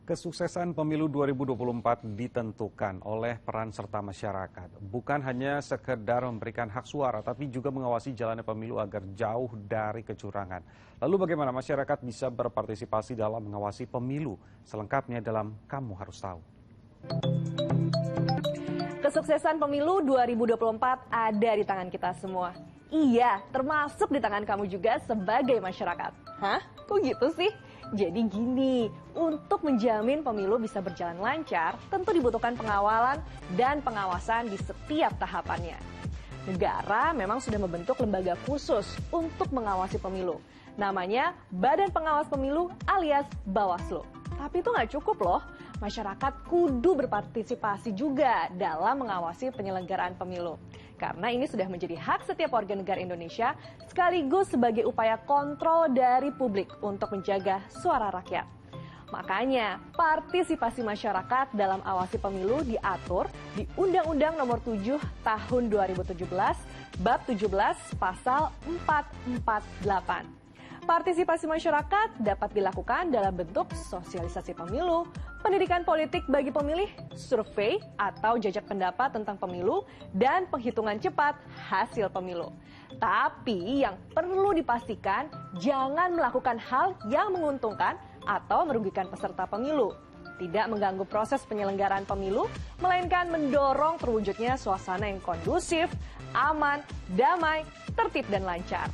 Kesuksesan pemilu 2024 ditentukan oleh peran serta masyarakat. Bukan hanya sekedar memberikan hak suara, tapi juga mengawasi jalannya pemilu agar jauh dari kecurangan. Lalu bagaimana masyarakat bisa berpartisipasi dalam mengawasi pemilu? Selengkapnya dalam Kamu Harus Tahu. Kesuksesan pemilu 2024 ada di tangan kita semua. Iya, termasuk di tangan kamu juga sebagai masyarakat. Hah? Kok gitu sih? Jadi gini, untuk menjamin pemilu bisa berjalan lancar, tentu dibutuhkan pengawalan dan pengawasan di setiap tahapannya. Negara memang sudah membentuk lembaga khusus untuk mengawasi pemilu. Namanya Badan Pengawas Pemilu alias Bawaslu. Tapi itu nggak cukup loh, masyarakat kudu berpartisipasi juga dalam mengawasi penyelenggaraan pemilu. Karena ini sudah menjadi hak setiap warga negara Indonesia sekaligus sebagai upaya kontrol dari publik untuk menjaga suara rakyat. Makanya, partisipasi masyarakat dalam awasi pemilu diatur di Undang-Undang Nomor 7 Tahun 2017, Bab 17, Pasal 448. Partisipasi masyarakat dapat dilakukan dalam bentuk sosialisasi pemilu, pendidikan politik bagi pemilih, survei atau jajak pendapat tentang pemilu, dan penghitungan cepat hasil pemilu. Tapi yang perlu dipastikan, jangan melakukan hal yang menguntungkan atau merugikan peserta pemilu. Tidak mengganggu proses penyelenggaraan pemilu, melainkan mendorong terwujudnya suasana yang kondusif, aman, damai, tertib, dan lancar.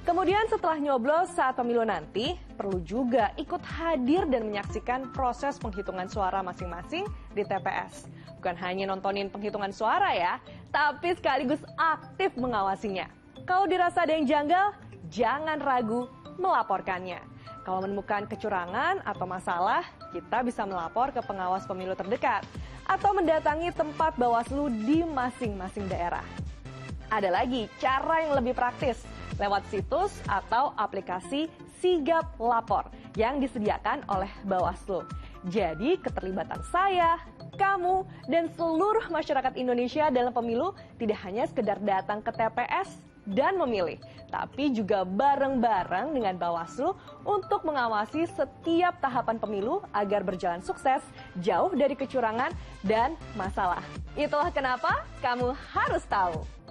Kemudian setelah nyoblos saat pemilu nanti, perlu juga ikut hadir dan menyaksikan proses penghitungan suara masing-masing di TPS. Bukan hanya nontonin penghitungan suara ya, tapi sekaligus aktif mengawasinya. Kalau dirasa ada yang janggal, jangan ragu melaporkannya. Kalau menemukan kecurangan atau masalah, kita bisa melapor ke pengawas pemilu terdekat atau mendatangi tempat Bawaslu di masing-masing daerah. Ada lagi cara yang lebih praktis, lewat situs atau aplikasi Sigap Lapor yang disediakan oleh Bawaslu. Jadi keterlibatan saya, kamu, dan seluruh masyarakat Indonesia dalam pemilu tidak hanya sekedar datang ke TPS dan memilih, tapi juga bareng-bareng dengan Bawaslu untuk mengawasi setiap tahapan pemilu agar berjalan sukses, jauh dari kecurangan dan masalah. Itulah kenapa kamu harus tahu.